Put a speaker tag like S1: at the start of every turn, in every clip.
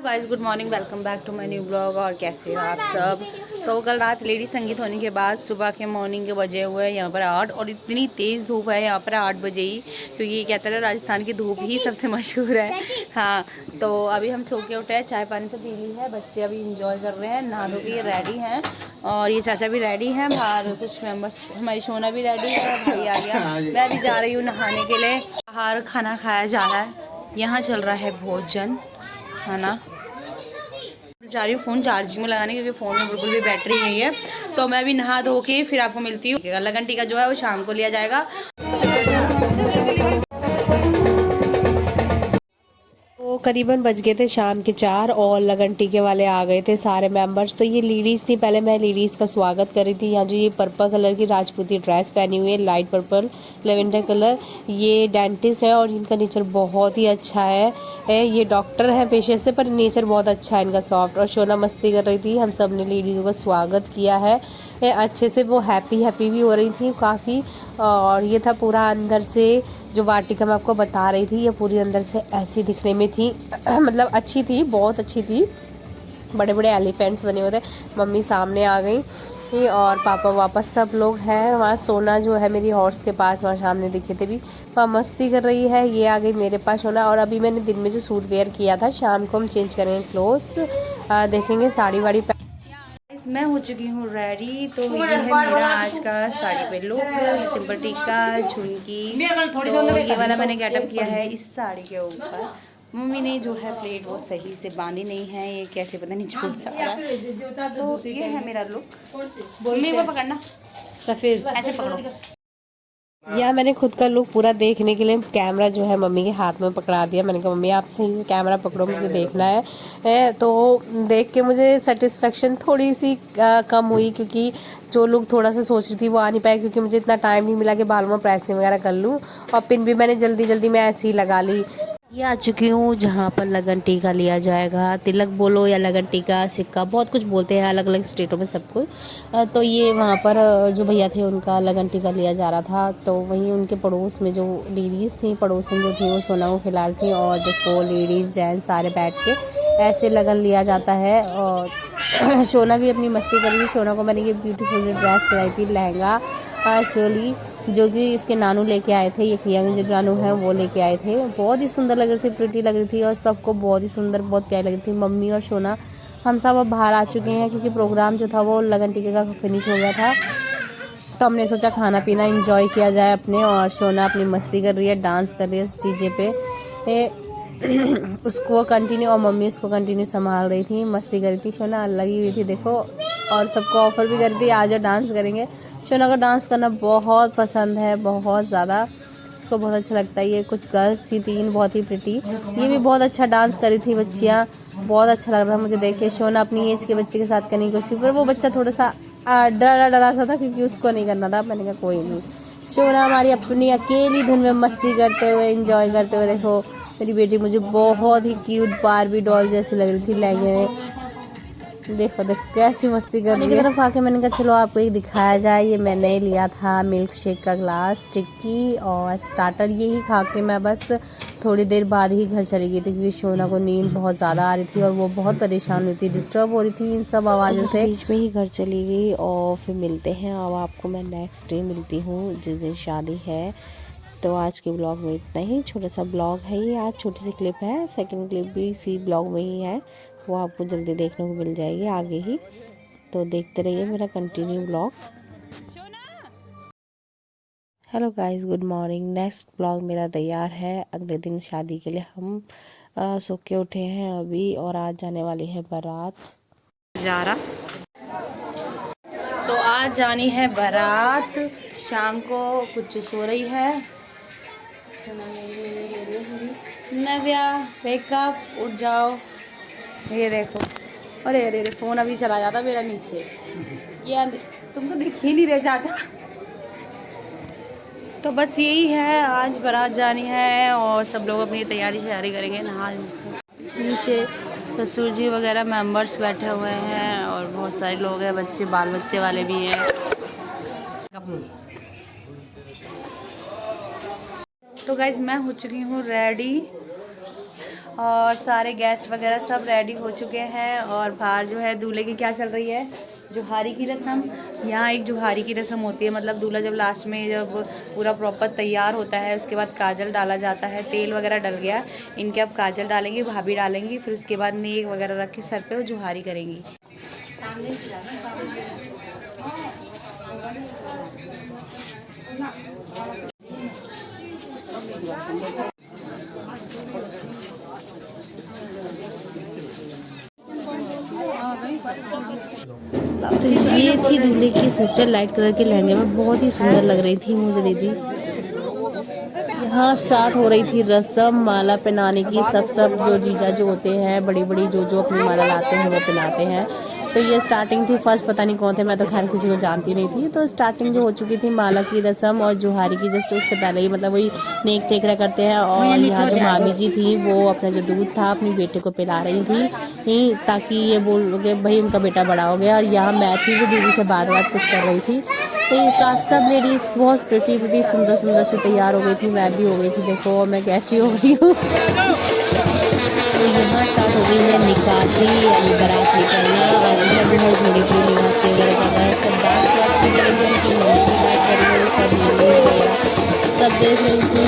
S1: Guys good morning, welcome back to my new blog. और कैसे हो आप सब। तो कल रात लेडी संगीत होने के बाद सुबह के मॉर्निंग के बजे हुए हैं यहाँ पर 8 और इतनी तेज़ धूप है यहाँ पर 8 बजे ही, क्योंकि ये कहते हैं राजस्थान की धूप ही सबसे मशहूर है। हाँ, तो अभी हम सो के उठे हैं, चाय पानी तो पी ली है, बच्चे अभी इंजॉय कर रहे हैं, नहा धो के ये रेडी हैं और ये चाचा भी रेडी हैं, बाहर कुछ मेम्बर्स, हमारी सोना भी रेडी है, भाई आ गया, मैं अभी जा रही हूँ नहाने के लिए। बाहर खाना खाया जा रहा है, यहाँ चल रहा है भोजन खाना। जा रही हूँ फ़ोन चार्जिंग में लगाने, क्योंकि फ़ोन में बिल्कुल भी बैटरी नहीं है। तो मैं भी नहा धो के फिर आपको मिलती हूँ। लगन टीका जो है वो शाम को लिया जाएगा। तो करीबन बज गए थे शाम के 4 और लगन टीके वाले आ गए थे सारे मेंबर्स। तो ये लेडीज़ थी, पहले मैं लेडीज़ का स्वागत कर रही थी। यहाँ जो ये पर्पल कलर की राजपूती ड्रेस पहनी हुई है, लाइट पर्पल लेवेंडर कलर, ये डेंटिस्ट है और इनका नेचर बहुत ही अच्छा है। ये डॉक्टर है पेशे से, पर नेचर बहुत अच्छा है इनका, सॉफ्ट। और शोना मस्ती कर रही थी, हम सब ने लेडीज़ों का स्वागत किया है अच्छे से। वो हैप्पी भी हो रही थी काफ़ी। और ये था पूरा अंदर से जो वाटिका मैं आपको बता रही थी, ये पूरी अंदर से ऐसी दिखने में थी मतलब अच्छी थी, बहुत अच्छी थी। बड़े बड़े एलिफेंट्स बने हुए थे। मम्मी सामने आ गई और पापा वापस सब लोग हैं वहाँ। सोना जो है मेरी हॉर्स के पास वहाँ सामने दिखे थे भी, वहाँ मस्ती कर रही है। ये आ गई मेरे पास सोना। और अभी मैंने दिन में जो सूट वेयर किया था, शाम को हम चेंज करेंगे क्लोथ्स, देखेंगे साड़ी वाड़ी। मैं हो चुकी हूँ रेडी। तो ये है मेरा आज का साड़ी पे लुक, सिंपल टिक्का, झुमकी। तो ये वाला मैंने गेटअप किया है इस साड़ी के ऊपर। मम्मी ने जो है प्लेट वो सही से बांधी नहीं है, ये कैसे पता नहीं झूठ सा रहा है। तो ये है मेरा लुक। मम्मी को पकड़ना, सफ़ेद ऐसे पकड़ो। या मैंने खुद का लुक पूरा देखने के लिए कैमरा जो है मम्मी के हाथ में पकड़ा दिया। मैंने कहा मम्मी आप सही से कैमरा पकड़ो, मुझे देखना है। तो देख के मुझे सेटिस्फेक्शन थोड़ी सी कम हुई, क्योंकि जो लुक थोड़ा सा सोच रही थी वो आ नहीं पाया, क्योंकि मुझे इतना टाइम नहीं मिला कि बालों में प्रेसिंग वगैरह कर लूँ। और पिन भी मैंने जल्दी जल्दी में ऐसे ही लगा ली। ये आ चुकी हूँ जहाँ पर लगन टीका लिया जाएगा। तिलक बोलो या लगन टीका, सिक्का, बहुत कुछ बोलते हैं अलग अलग स्टेटों में सब कुछ। तो ये वहाँ पर जो भैया थे उनका लगन टीका लिया जा रहा था। तो वहीं उनके पड़ोस में जो लेडीज़ थी, पड़ोसन जो थी, वो सोना को खिला रही थी। और देखो लेडीज़ जेंट्स सारे बैठ के ऐसे लगन लिया जाता है। और सोना भी अपनी मस्ती कर रही थी। सोना को मैंने ये ब्यूटीफुल ड्रेस कराई थी, लहंगा चोली, जो कि इसके नानू लेके आए थे। ये किया जो नानू हैं वो लेके आए थे। बहुत ही सुंदर लग रही थी, प्रिटी लग रही थी और सबको बहुत ही सुंदर, बहुत प्यारी लग रही थी। मम्मी और सोना हम सब अब बाहर आ चुके हैं, क्योंकि प्रोग्राम जो था वो लगन टीके का फिनिश हो गया था। तो हमने सोचा खाना पीना एंजॉय किया जाए अपने। और सोना अपनी मस्ती कर रही है, डांस कर रही है डीजे पे उसको कंटिन्यू, और मम्मी उसको कंटिन्यू संभाल रही थी, मस्ती कर रही थी। सोना लगी हुई थी देखो, और सबको ऑफर भी कर दी, आज डांस करेंगे। सोना को डांस करना बहुत पसंद है, बहुत ज़्यादा, उसको बहुत अच्छा लगता है। ये कुछ गर्ल्स थी 3, बहुत ही प्रिटी, ये भी बहुत अच्छा डांस करी थी बच्चियाँ, बहुत अच्छा लग रहा था मुझे देख के। सोना अपनी एज के बच्चे के साथ करने की कोशिश, पर वो बच्चा थोड़ा सा डरा सा था, क्योंकि उसको नहीं करना था। मैंने कहा कोई नहीं। सोना हमारी अपनी अकेली धुन में मस्ती करते हुए, इंजॉय करते हुए, देखो मेरी बेटी मुझे बहुत ही क्यूट बारबी डॉल जैसी लग रही थी लहंगे में। देखो कैसी मस्ती कर रही है। तरफ आके मैंने कहा चलो आपको ये दिखाया जाए। ये मैंने लिया था मिल्क शेक का ग्लास, टिक्की और स्टार्टर। यही खा के मैं बस थोड़ी देर बाद ही घर चली गई थी, क्योंकि सोना को नींद बहुत ज़्यादा आ रही थी और वो बहुत परेशान हुई थी, डिस्टर्ब हो रही थी इन सब आवाज़ों से। बीच में ही घर चली गई। और फिर मिलते हैं, अब आपको मैं नेक्स्ट डे मिलती हूँ जिस दिन शादी है। तो आज के ब्लॉग में इतना ही, छोटा सा ब्लॉग है ये, आज छोटी सी क्लिप है। सेकंड क्लिप भी इसी ब्लॉग में ही है, वो आपको जल्दी देखने को मिल जाएगी आगे ही। तो देखते रहिए मेरा continue blog. Hello guys, good morning. Next blog मेरा तैयार है अगले दिन शादी के लिए। हम सो के उठे हैं अभी, और आज जाने वाली है बारात जा रहा। तो आज जानी है बारात शाम को, कुछ सो रही है। नव्या वेकअप, उठ जाओ। ये देखो, अरे अरे अरे फ़ोन अभी चला जाता मेरा नीचे। ये तुम तो दिख ही नहीं रहे चाचा। तो बस यही है, आज बारात जानी है और सब लोग अपनी तैयारी करेंगे। नहा नीचे ससुर जी वगैरह मेंबर्स बैठे हुए हैं और बहुत सारे लोग हैं, बच्चे, बाल बच्चे वाले भी हैं। तो गाइज मैं हो चुकी हूँ रेडी
S2: और सारे गेस्ट वगैरह सब रेडी हो चुके हैं। और बाहर जो है दूल्हे की क्या चल रही है, जुहारी की रस्म। यहाँ एक जुहारी की रस्म होती है, मतलब दूल्हा जब लास्ट में जब पूरा प्रॉपर तैयार होता है उसके बाद काजल डाला जाता है। तेल वगैरह डल गया इनके, अब काजल डालेंगी, भाभी डालेंगी, फिर उसके बाद नेक वगैरह रख के सर पे वो जुहारी करेंगी।
S1: तो ये थी दूल्हे की सिस्टर, लाइट कलर के लहंगे में बहुत ही सुंदर लग रही थी मुझे दीदी। यहाँ स्टार्ट हो रही थी रस्म माला पहनाने की। सब जो जीजा जो होते हैं बड़ी बड़ी जो अपनी माला लाते हैं वो पहनाते हैं। तो ये स्टार्टिंग थी। फर्स्ट पता नहीं कौन थे, मैं तो खैर किसी को जानती नहीं थी। तो स्टार्टिंग जो हो चुकी थी माला की रस्म और जुहारी की, जस्ट उससे पहले ही मतलब वही नेक टेकड़ा करते हैं। और यहाँ जो मामी जी थी वो अपना जो दूध था अपनी बेटे को पिला रही थी ताकि ये बोल के भाई उनका बेटा बड़ा हो गया। और यहाँ मैं थी जो दीदी से बात कुछ कर रही थी। तो ये काफ़ी सब लेडीज़ बहुत प्रिटी सुंदर से तैयार हो गई थी। मैं भी हो गई थी, देखो मैं कैसी हो गई हूँ। तो यहाँ स्टार्ट हो गई है निकासी यानी बारात निकलना। और इधर बहुत बड़ी पूरी निकासी वगैरह कर रहा है। सब डांस वांस भी कर रही थी, मम्मी बात कर रही है, सब लेडीज वगैरह सब देख रही थी।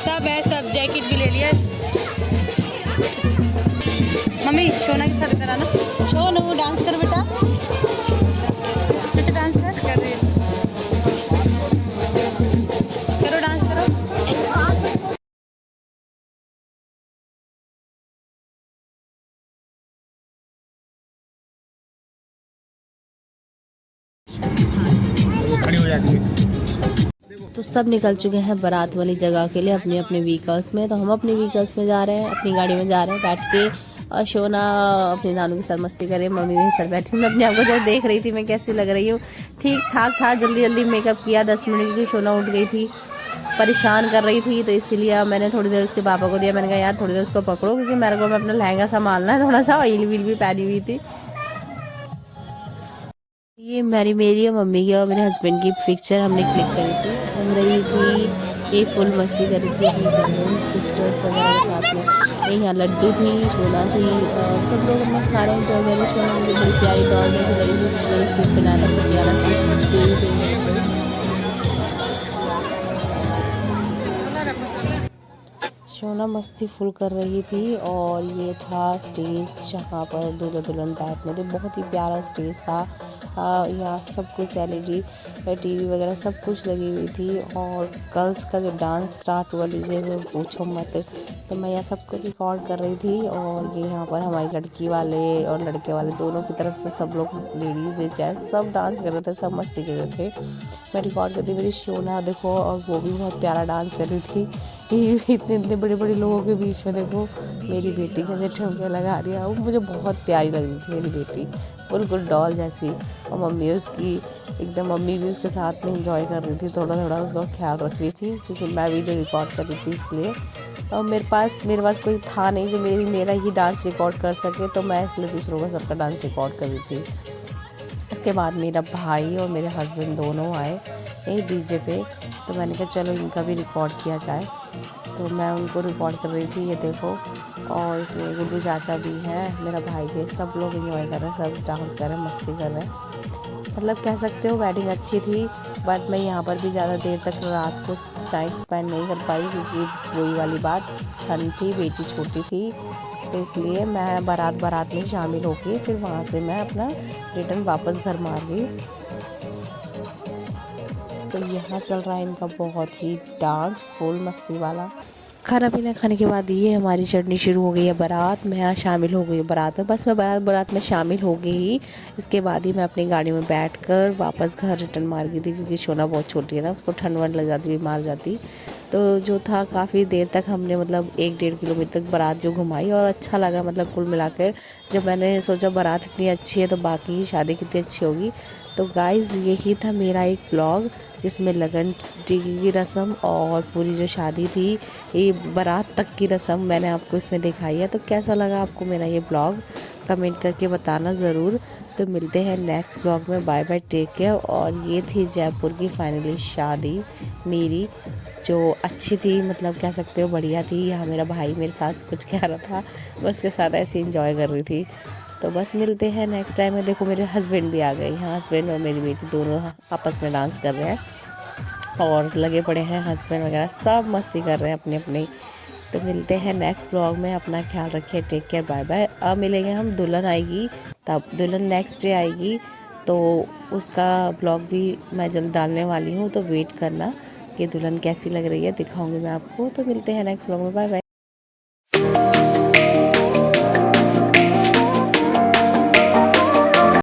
S2: सब है, सब जैकेट भी ले लिया। मम्मी शोना के साथ कराना। शोनू डांस कर बेटा, बेटा डांस कर रही है। करो डांस करो।
S3: खड़ी हो जाती है।
S1: तो सब निकल चुके हैं बारात वाली जगह के लिए अपने अपने व्हीकल्स में। तो हम अपने व्हीकल्स में जा रहे हैं, अपनी गाड़ी में जा रहे हैं बैठ के। और शोना अपनी नानू के साथ मस्ती करे, मम्मी मेरे साथ बैठी। मैं अपने आप को जब देख रही थी मैं कैसी लग रही हूँ। ठीक ठाक था, जल्दी जल्दी मेकअप किया 10 मिनट की। शोना उठ गई थी, परेशान कर रही थी, तो इसीलिए मैंने थोड़ी देर उसके पापा को दिया। मैंने कहा यार थोड़ी देर उसको पकड़ो क्योंकि मेरे को अपना लहंगा संभालना है। थोड़ा सा ऑयल व्हील भी पहनी हुई थी। ये मेरी और मम्मी की और मेरे हस्बैंड की पिक्चर हमने क्लिक करी थी। हम रही थी, ये फुल मस्ती करी थी अपनी कजन्स सिस्टर्स वगैरह के साथ में। यहाँ लड्डू थी, शोना थी, सब लोग अपना खा रहे हैं जो वगैरह। शोना मुझे बड़ी प्यारी डॉल जैसी लगी थी, स्प्रे सूट बनाया था प्यारा सी। शोना मस्ती फुल कर रही थी। और ये था स्टेज जहाँ पर दूल्हा दुल्हन बैठने थे। बहुत ही प्यारा स्टेज था। यहाँ सब कुछ LED TV वगैरह सब कुछ लगी हुई थी। और गर्ल्स का जो डांस स्टार्ट हुआ डीजे से पूछो मत। तो मैं यहाँ सबको रिकॉर्ड कर रही थी। और ये यहाँ पर हमारी लड़की वाले और लड़के वाले दोनों की तरफ से सब लोग लेडीज जेंट्स सब डांस कर रहे थे, सब मस्ती कर रहे थे। मैं रिकॉर्ड करती मेरी शियोना देखो, और वो भी बहुत प्यारा डांस कर रही थी। इतने इतने बड़े बड़े लोगों के बीच में देखो मेरी बेटी कैसे ठुमके लगा रही है। वो मुझे बहुत प्यारी लग रही थी मेरी बेटी, बिल्कुल डॉल जैसी। और मम्मी उसकी एकदम, मम्मी भी उसके साथ में इंजॉय कर रही थी, थोड़ा थोड़ा उसका ख्याल रख रही थी, क्योंकि मैं वीडियो रिकॉर्ड कर रही थी इसलिए। और मेरे पास कोई था नहीं जो मेरा ही डांस रिकॉर्ड कर सके, तो मैं इसलिए दूसरों का सबका डांस रिकॉर्ड कर रही थी। उसके बाद मेरा भाई और मेरे हस्बैंड दोनों आए एक डीजे पे, तो मैंने कहा चलो इनका भी रिकॉर्ड किया जाए, तो मैं उनको रिकॉर्ड कर रही थी। ये देखो, और इसमें गुड्डू चाचा भी है, मेरा भाई भी, सब लोग एंजॉय कर रहे हैं, सब डांस कर रहे हैं, मस्ती कर रहे हैं। मतलब कह सकते हो वेडिंग अच्छी थी, बट मैं यहाँ पर भी ज़्यादा देर तक रात को नाइट स्पेंड नहीं कर पाई, क्योंकि वही वाली बात, ठंड थी, बेटी छोटी थी, तो इसलिए मैं बारात में शामिल होके फिर वहाँ से मैं अपना रिटर्न वापस घर मार गई। तो यहाँ चल रहा है इनका बहुत ही डांस, फुल मस्ती वाला। खाना पीना खाने के बाद ये हमारी चढ़नी शुरू हो गई है बारात। मैं यहाँ शामिल हो गई हूँ बारात में, बस मैं बारात में शामिल हो गई। इसके बाद ही मैं अपनी गाड़ी में बैठकर वापस घर रिटर्न मार गई थी, क्योंकि शोना बहुत छोटी है ना, उसको ठंड वंड लग जाती, बीमार जाती। तो जो था काफ़ी देर तक हमने मतलब 1-1.5 किलोमीटर तक बारात जो घुमाई, और अच्छा लगा मतलब कुल मिलाकर। जब मैंने सोचा बारात इतनी अच्छी है तो बाकी की शादी कितनी अच्छी होगी। तो गाइज़ यही था मेरा एक ब्लॉग, जिसमें लगन की रस्म और पूरी जो शादी थी, ये बारात तक की रस्म मैंने आपको इसमें दिखाई है। तो कैसा लगा आपको मेरा ये ब्लॉग, कमेंट करके बताना ज़रूर। तो मिलते हैं नेक्स्ट ब्लॉग में, बाय बाय, टेक केयर। और ये थी जयपुर की फाइनली शादी मेरी, जो अच्छी थी, मतलब कह सकते हो बढ़िया थी। यहाँ मेरा भाई मेरे साथ कुछ कह रहा था, मैं उसके साथ ऐसे इंजॉय कर रही थी। तो बस मिलते हैं नेक्स्ट टाइम में। देखो मेरे हस्बैंड भी आ गए यहाँ, हस्बैंड और मेरी बेटी दोनों आपस में डांस कर रहे हैं और लगे पड़े हैं, हस्बैंड वगैरह सब मस्ती कर रहे हैं अपनी अपनी। तो मिलते हैं नेक्स्ट ब्लॉग में, अपना ख्याल रखिए, टेक केयर, बाय बाय। अब मिलेंगे हम, दुल्हन आएगी, तब दुल्हन नेक्स्ट डे आएगी, तो उसका ब्लॉग भी मैं जल्द डालने वाली हूँ, तो वेट करना कि दुल्हन कैसी लग रही है, दिखाऊंगी मैं आपको। तो मिलते हैं नेक्स्ट ब्लॉग में, बाय बाय।